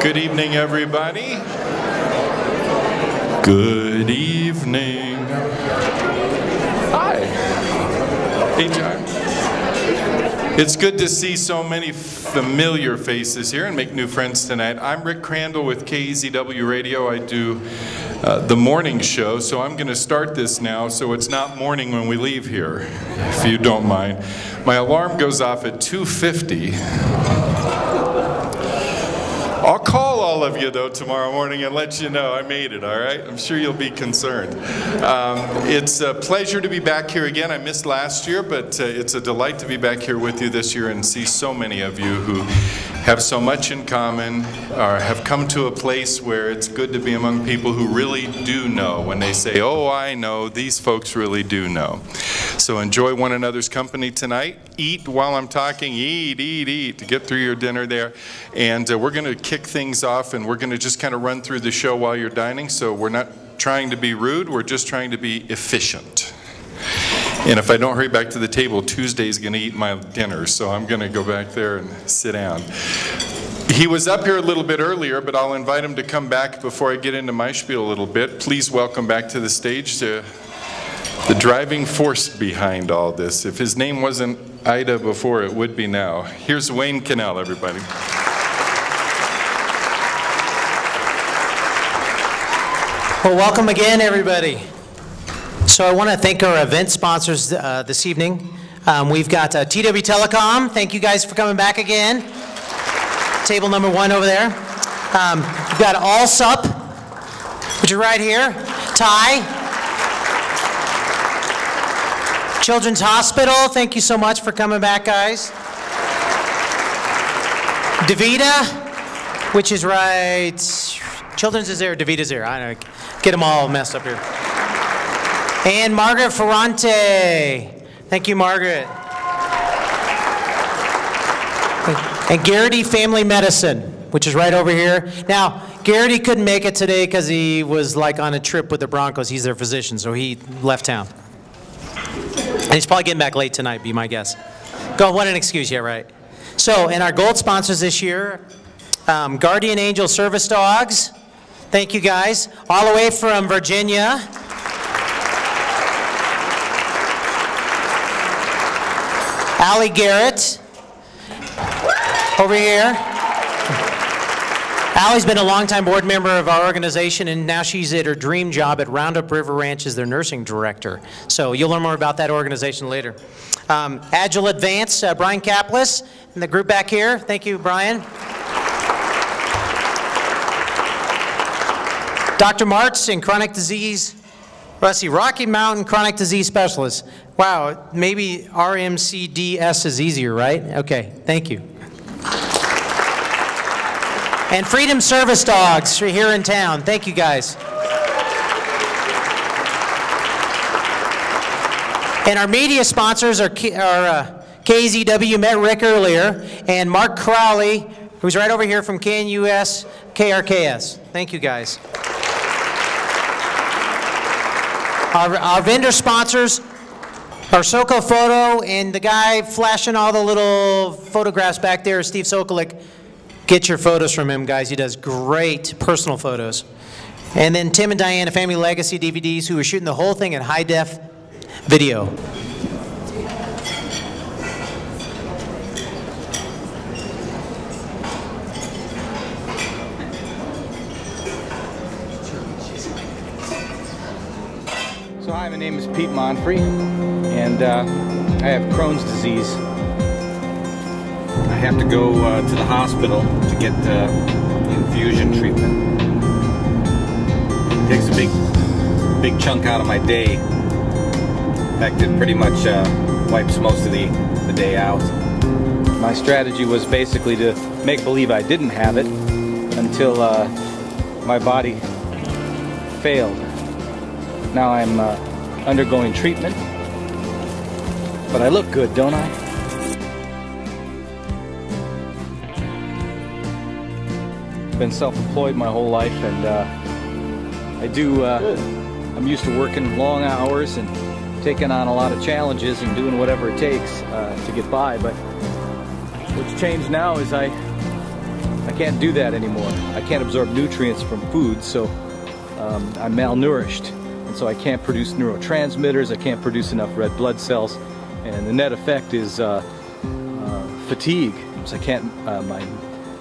Good evening, everybody. Good evening. Hi. Hey, John. It's good to see so many familiar faces here and make new friends tonight. I'm Rick Crandall with KEZW Radio. I do the morning show, so I'm going to start this now so it's not morning when we leave here, if you don't mind. My alarm goes off at 2:50. I'll call all of you, though, tomorrow morning and let you know I made it, all right? I'm sure you'll be concerned. It's a pleasure to be back here again. I missed last year, but it's a delight to be back here with you this year and see so many of you who have so much in common, or have come to a place where it's good to be among people who really do know. When they say, oh, I know, these folks really do know. So enjoy one another's company tonight. Eat while I'm talking. Eat, eat, eat to get through your dinner there. And we're going to kick things off, and we're going to just kind of run through the show while you're dining. So we're not trying to be rude. We're just trying to be efficient. And if I don't hurry back to the table, Tuesday's going to eat my dinner. So I'm going to go back there and sit down. He was up here a little bit earlier, but I'll invite him to come back before I get into my spiel a little bit. Please welcome back to the stage the driving force behind all this. If his name wasn't Ida before, it would be now. Here's Wayne Connell, everybody. Well, welcome again, everybody. So I want to thank our event sponsors this evening. We've got TW Telecom. Thank you guys for coming back again. Table number 1 over there. We've got Allsup, which is right here. Ty. Children's Hospital. Thank you so much for coming back, guys. DeVita, which is right. Children's is there, DeVita's there. I don't know, get them all messed up here. And Margaret Ferrante. Thank you, Margaret. And Garrity Family Medicine, which is right over here. Now, Garrity couldn't make it today because he was like on a trip with the Broncos. He's their physician, so he left town. And he's probably getting back late tonight, be my guess. Go, what an excuse, yeah, right. So, and our gold sponsors this year, Guardian Angel Service Dogs. Thank you, guys. All the way from Virginia. Allie Garrett, over here. Allie's been a longtime board member of our organization, and now she's at her dream job at Roundup River Ranch as their nursing director. So you'll learn more about that organization later. Agile Advance, Brian Kaplis, and the group back here. Thank you, Brian. Dr. Martz in chronic disease. Let's see, Rocky Mountain Chronic Disease Specialist. Wow, maybe RMCDS is easier, right? Okay, thank you. And Freedom Service Dogs here in town. Thank you, guys. And our media sponsors are KZW, met Rick earlier, and Mark Crowley, who's right over here from KNUS, KRKS. Thank you, guys. Our vendor sponsors are Soko Photo, and the guy flashing all the little photographs back there is Steve Sokolik. Get your photos from him, guys. He does great personal photos. And then Tim and Diana, Family Legacy DVDs, who are shooting the whole thing in high-def video. So hi, my name is Pete Monrey, and I have Crohn's disease. I have to go to the hospital to get infusion treatment. It takes a big chunk out of my day. In fact, it pretty much wipes most of the day out. My strategy was basically to make believe I didn't have it until my body failed. Now I'm undergoing treatment, but I look good, don't I? I've been self-employed my whole life, and I'm used to working long hours and taking on a lot of challenges and doing whatever it takes to get by. But what's changed now is I can't do that anymore. I can't absorb nutrients from food, so I'm malnourished. And so I can't produce neurotransmitters, I can't produce enough red blood cells, and the net effect is fatigue. So I can't,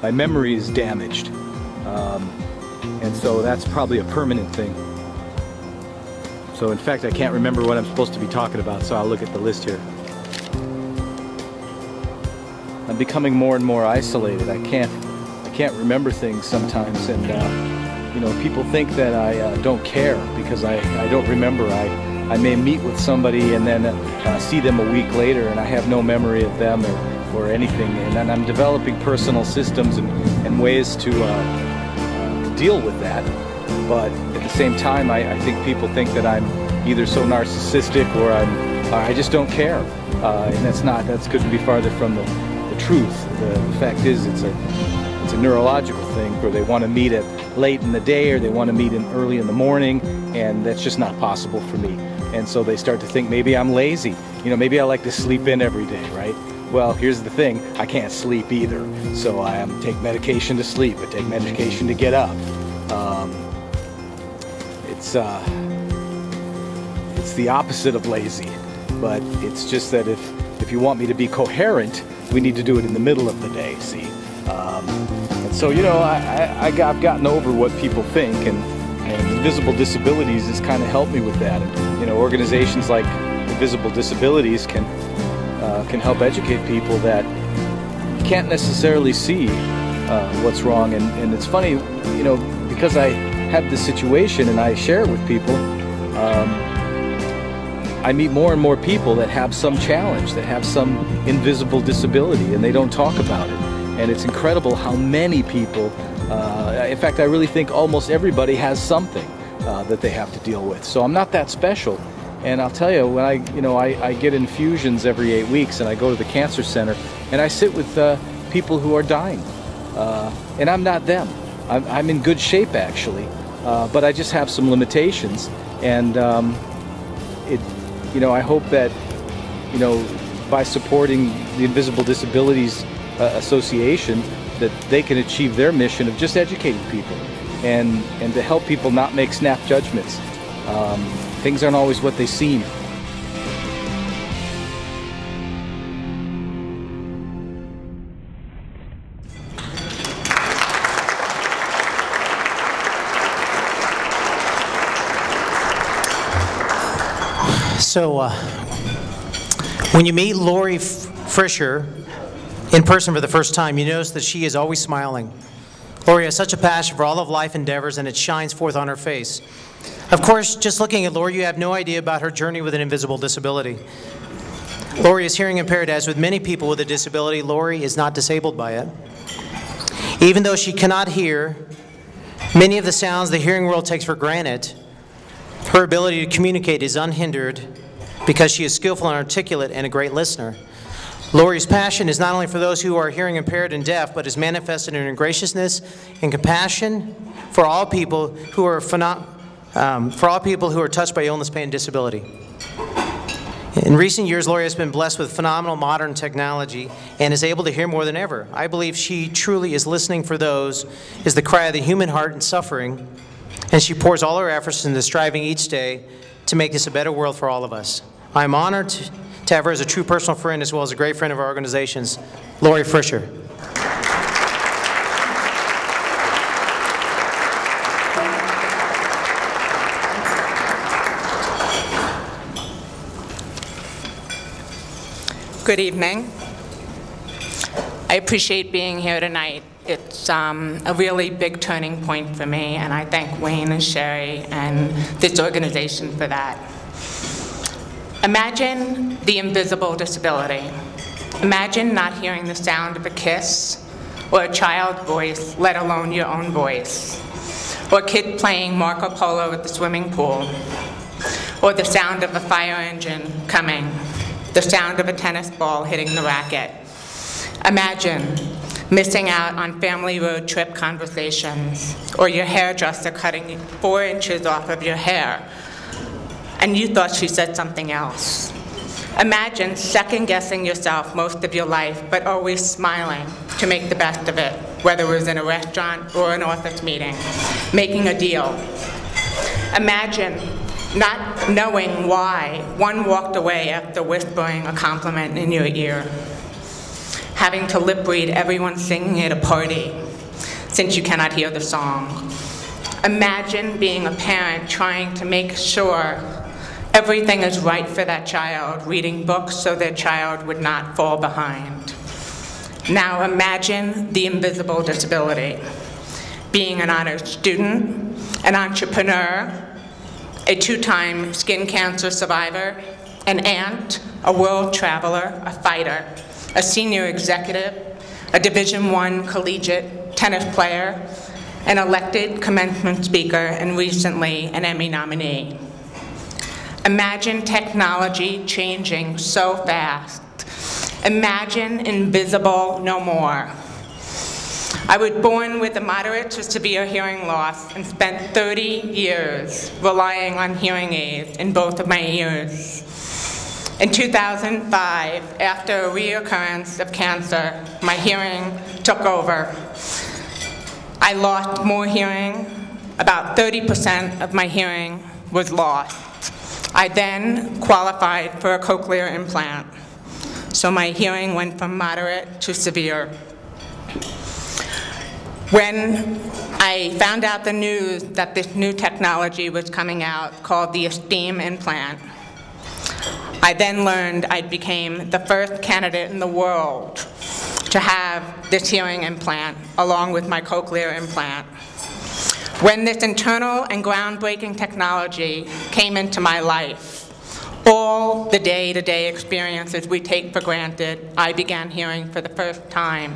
my memory is damaged. And so that's probably a permanent thing. So in fact, I can't remember what I'm supposed to be talking about, so I'll look at the list here. I'm becoming more and more isolated. I can't remember things sometimes, and you know, people think that I don't care because I don't remember. I may meet with somebody and then see them a week later, and I have no memory of them or anything. And then I'm developing personal systems and ways to deal with that. But at the same time, I think people think that I'm either so narcissistic or I just don't care, and that's couldn't be farther from the truth. The fact is, it's a neurological thing where they want to meet at late in the day or they want to meet early in the morning, and that's just not possible for me. And so they start to think maybe I'm lazy. You know, maybe I like to sleep in every day, right? Well, here's the thing, I can't sleep either. So I take medication to sleep, I take medication to get up. It's the opposite of lazy, but it's just that if you want me to be coherent, we need to do it in the middle of the day, see? And so, you know, I've gotten over what people think, and Invisible Disabilities has kind of helped me with that. And, you know, organizations like Invisible Disabilities can help educate people that can't necessarily see what's wrong. And it's funny, you know, because I have this situation and I share it with people, I meet more and more people that have some challenge, that have some invisible disability, and they don't talk about it. And it's incredible how many people, in fact, I really think almost everybody has something that they have to deal with. So I'm not that special. And I'll tell you, when I get infusions every 8 weeks, and I go to the cancer center, and I sit with people who are dying, and I'm not them. I'm in good shape, actually, but I just have some limitations. And you know, I hope that, you know, by supporting the Invisible Disabilities Association, that they can achieve their mission of just educating people and to help people not make snap judgments. Things aren't always what they seem. So, when you meet Lori Frisher in person for the first time, you notice that she is always smiling. Lori has such a passion for all of life endeavors, and it shines forth on her face. Of course, just looking at Lori, you have no idea about her journey with an invisible disability. Lori is hearing impaired. As with many people with a disability, Lori is not disabled by it. Even though she cannot hear many of the sounds the hearing world takes for granted, her ability to communicate is unhindered because she is skillful and articulate and a great listener. Lori's passion is not only for those who are hearing impaired and deaf, but is manifested in her graciousness and compassion for all people who are touched by illness, pain, and disability. In recent years, Lori has been blessed with phenomenal modern technology and is able to hear more than ever. I believe she truly is listening for those, is the cry of the human heart in suffering, and she pours all her efforts into striving each day to make this a better world for all of us. I'm honored to have her as a true personal friend as well as a great friend of our organizations, Lori Frisher. Good evening. I appreciate being here tonight. It's a really big turning point for me, and I thank Wayne and Sherry and this organization for that. Imagine the invisible disability. Imagine not hearing the sound of a kiss or a child's voice, let alone your own voice, or a kid playing Marco Polo at the swimming pool, or the sound of a fire engine coming, the sound of a tennis ball hitting the racket. Imagine missing out on family road trip conversations, or your hairdresser cutting 4 inches off of your hair, and you thought she said something else. Imagine second-guessing yourself most of your life, but always smiling to make the best of it. whether it was in a restaurant or an office meeting, making a deal. Imagine not knowing why one walked away after whispering a compliment in your ear, having to lip read everyone singing at a party since you cannot hear the song. Imagine being a parent trying to make sure everything is right for that child, reading books so their child would not fall behind. Now imagine the invisible disability. Being an honors student, an entrepreneur, a two-time skin cancer survivor, an aunt, a world traveler, a fighter, a senior executive, a Division I collegiate tennis player, an elected commencement speaker, and recently an Emmy nominee. Imagine technology changing so fast. Imagine invisible no more. I was born with a moderate to severe hearing loss and spent 30 years relying on hearing aids in both of my ears. In 2005, after a reoccurrence of cancer, my hearing took over. I lost more hearing. About 30% of my hearing was lost. I then qualified for a cochlear implant, so my hearing went from moderate to severe. When I found out the news that this new technology was coming out called the Esteem implant, I then learned I became the first candidate in the world to have this hearing implant along with my cochlear implant. When this internal and groundbreaking technology came into my life, all the day-to-day experiences we take for granted, I began hearing for the first time,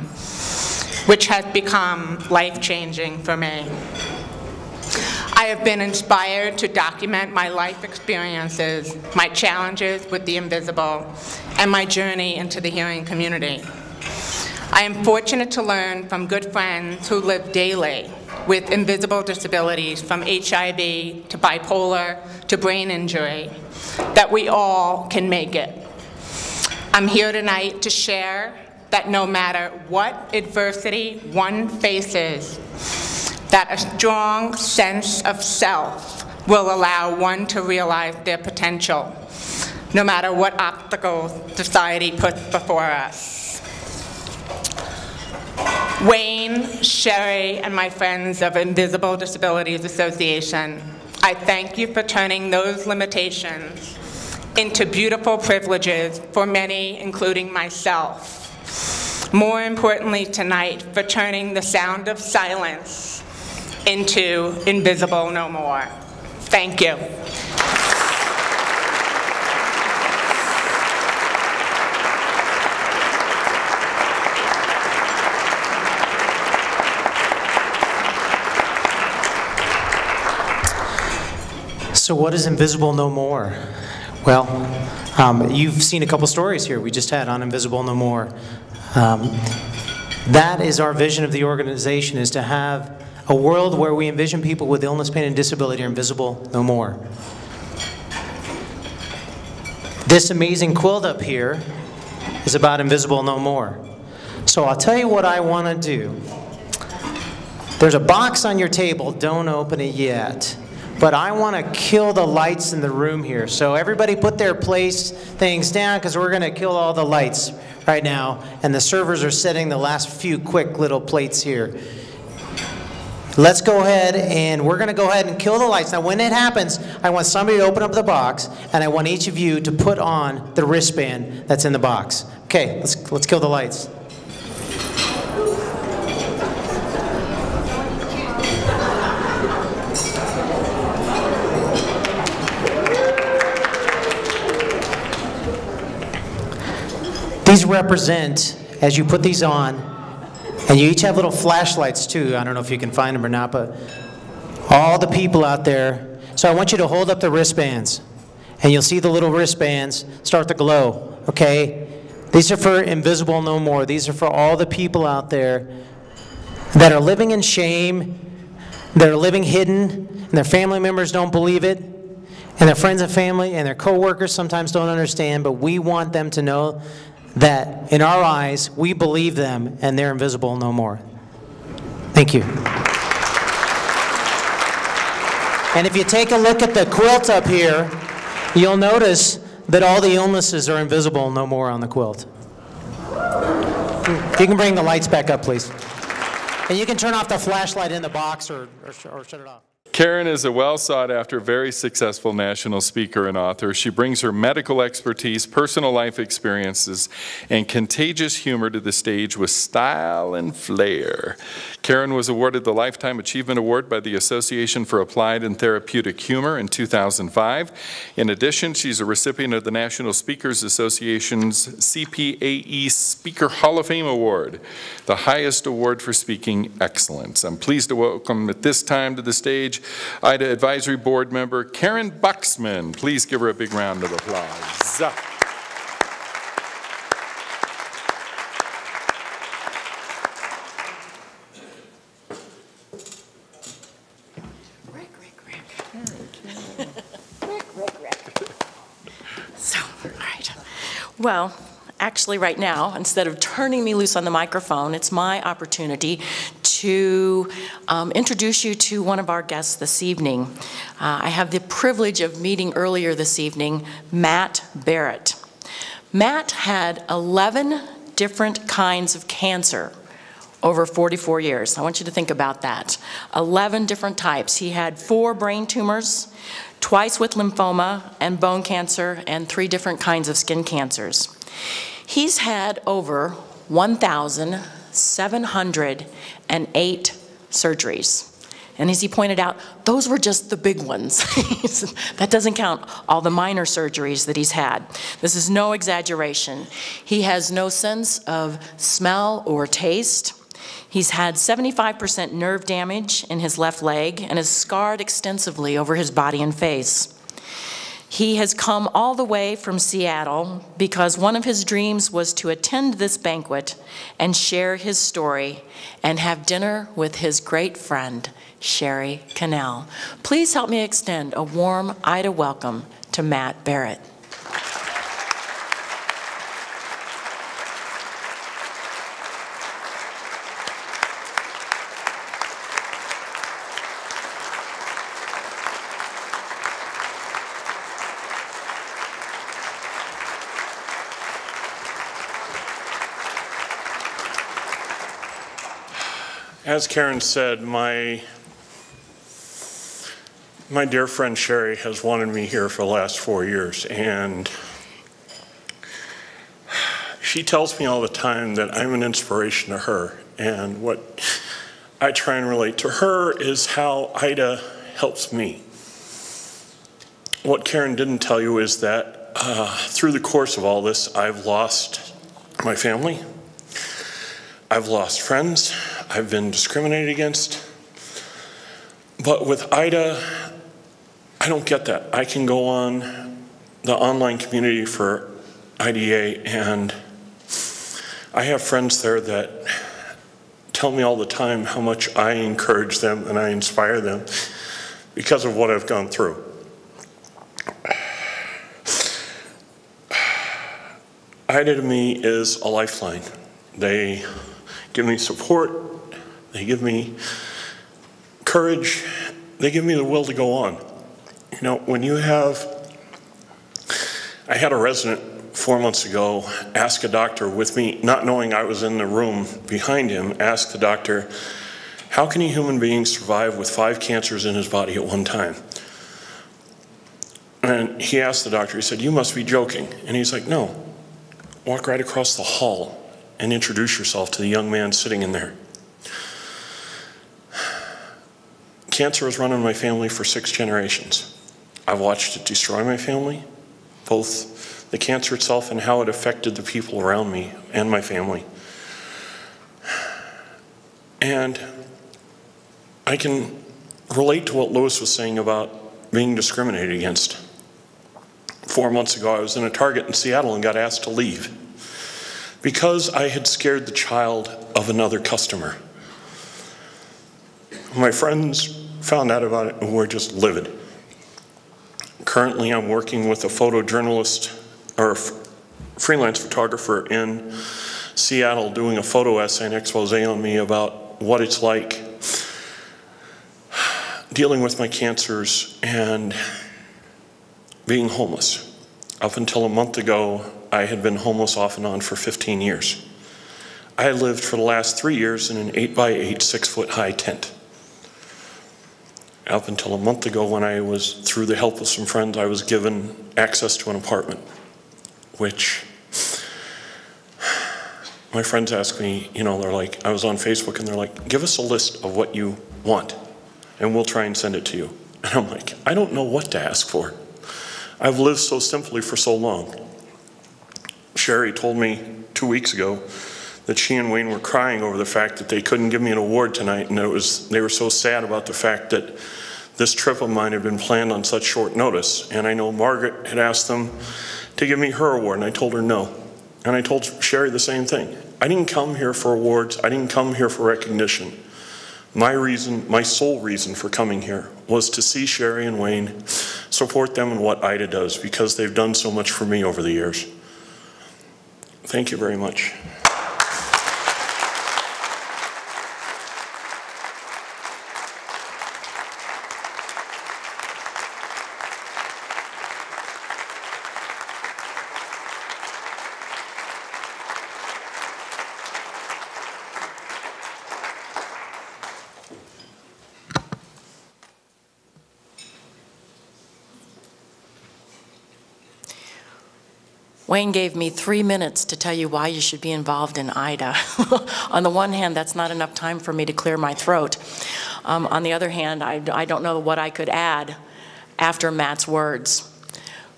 which has become life-changing for me. I have been inspired to document my life experiences, my challenges with the invisible, and my journey into the hearing community. I am fortunate to learn from good friends who live daily with invisible disabilities, from HIV to bipolar to brain injury, that we all can make it. I'm here tonight to share that no matter what adversity one faces, that a strong sense of self will allow one to realize their potential, no matter what obstacles society puts before us. Wayne, Sherry, and my friends of Invisible Disabilities Association, I thank you for turning those limitations into beautiful privileges for many, including myself. More importantly tonight, for turning the sound of silence into invisible no more. Thank you. So what is Invisible No More? Well, you've seen a couple stories here we just had on Invisible No More. That is our vision of the organization, is to have a world where we envision people with illness, pain, and disability are invisible no more. This amazing quilt up here is about invisible no more. So I'll tell you what I want to do. There's a box on your table, don't open it yet. But I want to kill the lights in the room here. So everybody put their place things down, because we're going to kill all the lights right now. And the servers are setting the last few quick little plates here. Let's go ahead, and we're going to go ahead and kill the lights. Now when it happens, I want somebody to open up the box, and I want each of you to put on the wristband that's in the box. Okay, let's kill the lights. These represent, as you put these on, and you each have little flashlights too. I don't know if you can find them or not, but all the people out there. So I want you to hold up the wristbands, and you'll see the little wristbands start to glow, okay? These are for Invisible No More. These are for all the people out there that are living in shame, that are living hidden, and their family members don't believe it, and their friends and family and their coworkers sometimes don't understand, but we want them to know that in our eyes, we believe them, and they're invisible no more. Thank you. And if you take a look at the quilt up here, you'll notice that all the illnesses are invisible no more on the quilt. If you can bring the lights back up, please. And you can turn off the flashlight in the box or shut it off. Karen is a well-sought-after, very successful national speaker and author. She brings her medical expertise, personal life experiences, and contagious humor to the stage with style and flair. Karen was awarded the Lifetime Achievement Award by the Association for Applied and Therapeutic Humor in 2005. In addition, she's a recipient of the National Speakers Association's CPAE Speaker Hall of Fame Award, the highest award for speaking excellence. I'm pleased to welcome at this time to the stage IDA Advisory Board member Karen Buxman. Please give her a big round of applause. So, all right. Well, actually right now, instead of turning me loose on the microphone, it's my opportunity to introduce you to one of our guests this evening. I have the privilege of meeting earlier this evening Matt Barrett. Matt had 11 different kinds of cancer over 44 years. I want you to think about that. 11 different types. He had 4 brain tumors, twice with lymphoma and bone cancer, and 3 different kinds of skin cancers. He's had over 1,708 surgeries. And as he pointed out, those were just the big ones. That doesn't count all the minor surgeries that he's had. This is no exaggeration. He has no sense of smell or taste. He's had 75% nerve damage in his left leg and is scarred extensively over his body and face. He has come all the way from Seattle because one of his dreams was to attend this banquet and share his story and have dinner with his great friend, Sherry Connell. Please help me extend a warm IDA welcome to Matt Barrett. As Karen said, my dear friend Sherry has wanted me here for the last 4 years, and she tells me all the time that I'm an inspiration to her, and what I try and relate to her is how IDA helps me. What Karen didn't tell you is that through the course of all this, I've lost my family, I've lost friends, I've been discriminated against, but with IDA, I don't get that. I can go on the online community for IDA, and I have friends there that tell me all the time how much I encourage them and I inspire them because of what I've gone through. IDA to me is a lifeline. They give me support. They give me courage. They give me the will to go on. You know, when you have, I had a resident 4 months ago ask a doctor with me, not knowing I was in the room behind him, ask the doctor, how can a human being survive with 5 cancers in his body at one time? And he asked the doctor, he said, you must be joking. And he's like, no, walk right across the hall and introduce yourself to the young man sitting in there. Cancer has run in my family for 6 generations. I've watched it destroy my family, both the cancer itself and how it affected the people around me and my family. And I can relate to what Lois was saying about being discriminated against. 4 months ago, I was in a Target in Seattle and got asked to leave because I had scared the child of another customer. My friends found out about it and were just livid. Currently, I'm working with a photojournalist or freelance photographer in Seattle doing a photo essay and expose on me about what it's like dealing with my cancers and being homeless. Up until a month ago, I had been homeless off and on for 15 years. I lived for the last 3 years in an 8x8, 6-foot-high tent. Up until a month ago, when I was, through the help of some friends, I was given access to an apartment, which my friends asked me, you know, they're like, I was on Facebook and they're like, give us a list of what you want and we'll try and send it to you. And I'm like, I don't know what to ask for. I've lived so simply for so long. Sherry told me 2 weeks ago that she and Wayne were crying over the fact that they couldn't give me an award tonight, and they were so sad about the fact that this trip of mine had been planned on such short notice. And I know Margaret had asked them to give me her award, and I told her no. And I told Sherry the same thing. I didn't come here for awards. I didn't come here for recognition. My sole reason for coming here was to see Sherry and Wayne, support them in what IDA does, because they've done so much for me over the years. Thank you very much. Wayne gave me 3 minutes to tell you why you should be involved in IDA. On the one hand, that's not enough time for me to clear my throat. On the other hand, I don't know what I could add after Matt's words.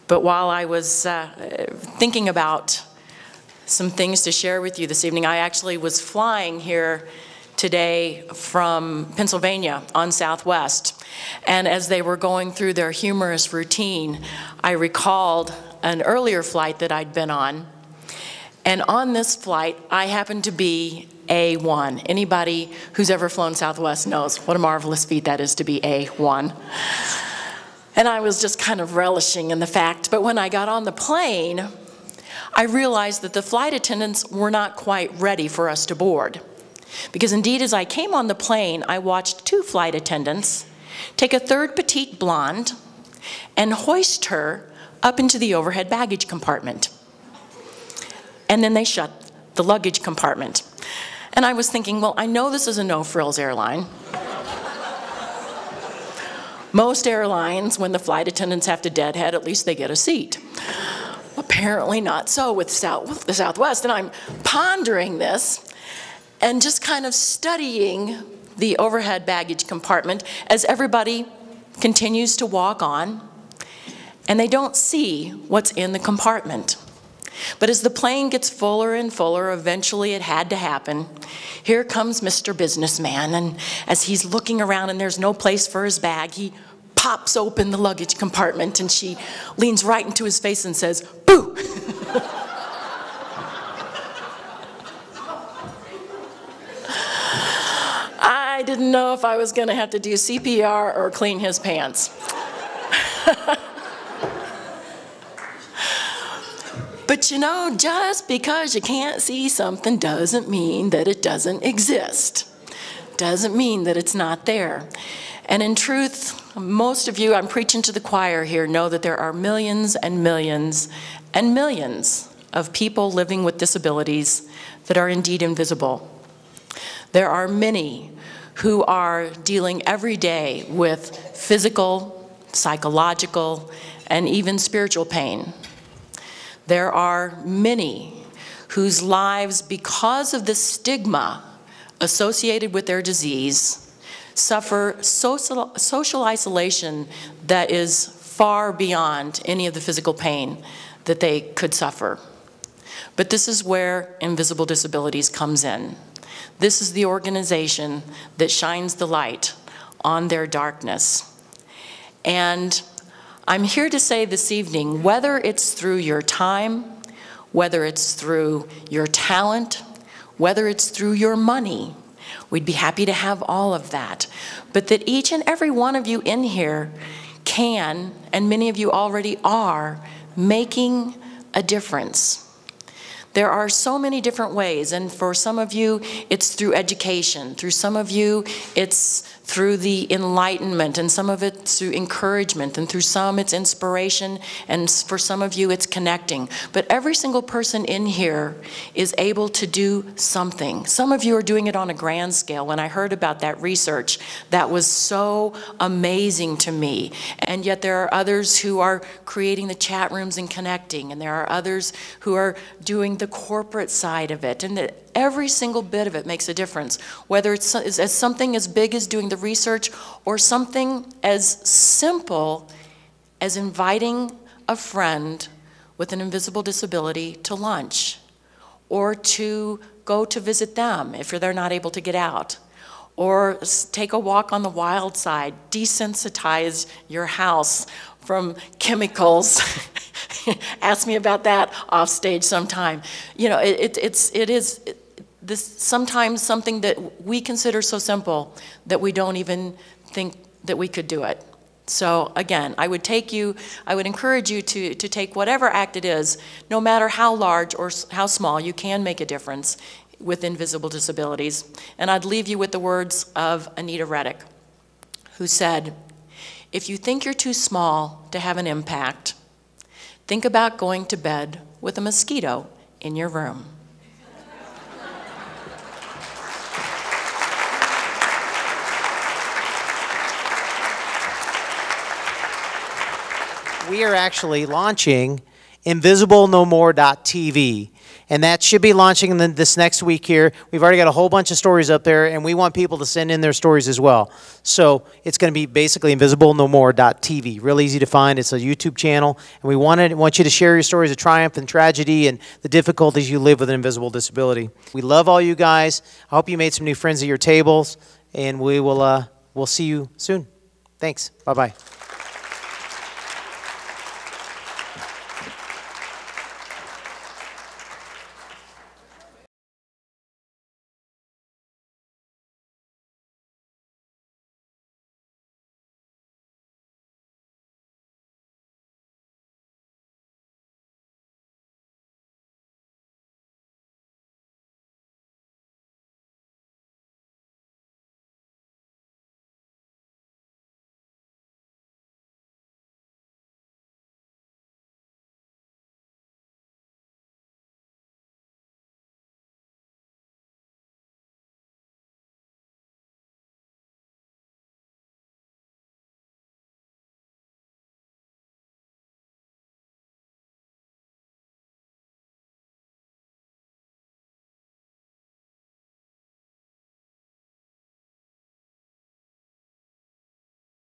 But while I was thinking about some things to share with you this evening, I actually was flying here today from Pennsylvania on Southwest. And as they were going through their humorous routine, I recalled an earlier flight that I'd been on. And on this flight, I happened to be A1. Anybody who's ever flown Southwest knows what a marvelous feat that is to be A1. And I was just kind of relishing in the fact, but when I got on the plane, I realized that the flight attendants were not quite ready for us to board. Because indeed, as I came on the plane, I watched 2 flight attendants take a third petite blonde and hoist her up into the overhead baggage compartment. And then they shut the luggage compartment. And I was thinking, well, I know this is a no-frills airline. Most airlines, when the flight attendants have to deadhead, at least they get a seat. Apparently not so with the Southwest. And I'm pondering this and just kind of studying the overhead baggage compartment as everybody continues to walk on. And they don't see what's in the compartment. But as the plane gets fuller and fuller, eventually it had to happen. Here comes Mr. Businessman, and as he's looking around and there's no place for his bag, he pops open the luggage compartment and she leans right into his face and says, "Boo!" I didn't know if I was going to have to do CPR or clean his pants. But you know, just because you can't see something doesn't mean that it doesn't exist. Doesn't mean that it's not there. And in truth, most of you, I'm preaching to the choir here, know that there are millions and millions and millions of people living with disabilities that are indeed invisible. There are many who are dealing every day with physical, psychological, and even spiritual pain. There are many whose lives, because of the stigma associated with their disease, suffer social isolation that is far beyond any of the physical pain that they could suffer. But this is where Invisible Disabilities comes in. This is the organization that shines the light on their darkness. And I'm here to say this evening, whether it's through your time, whether it's through your talent, whether it's through your money, we'd be happy to have all of that. But that each and every one of you in here can, and many of you already are, making a difference. There are so many different ways, and for some of you, it's through education. Through some of you, it's through the enlightenment, and some of it's through encouragement, and through some it's inspiration, and for some of you it's connecting. But every single person in here is able to do something. Some of you are doing it on a grand scale. When I heard about that research, that was so amazing to me. And yet there are others who are creating the chat rooms and connecting, and there are others who are doing the corporate side of it, and every single bit of it makes a difference, whether it's as something as big as doing the research or something as simple as inviting a friend with an invisible disability to lunch, or to go to visit them if they're not able to get out, or take a walk on the wild side, desensitize your house from chemicals. Ask me about that off stage sometime. You know, it is this sometimes something that we consider so simple that we don't even think that we could do it. So again, I would encourage you to take whatever act it is, no matter how large or how small, you can make a difference with invisible disabilities. And I'd leave you with the words of Anita Reddick, who said, "If you think you're too small to have an impact, think about going to bed with a mosquito in your room." We are actually launching InvisibleNoMore.tv, and that should be launching this next week here. We've already got a whole bunch of stories up there, and we want people to send in their stories as well. So it's going to be basically InvisibleNoMore.tv. Real easy to find. It's a YouTube channel, and we want you to share your stories of triumph and tragedy and the difficulties you live with an invisible disability. We love all you guys. I hope you made some new friends at your tables, and we'll see you soon. Thanks. Bye-bye.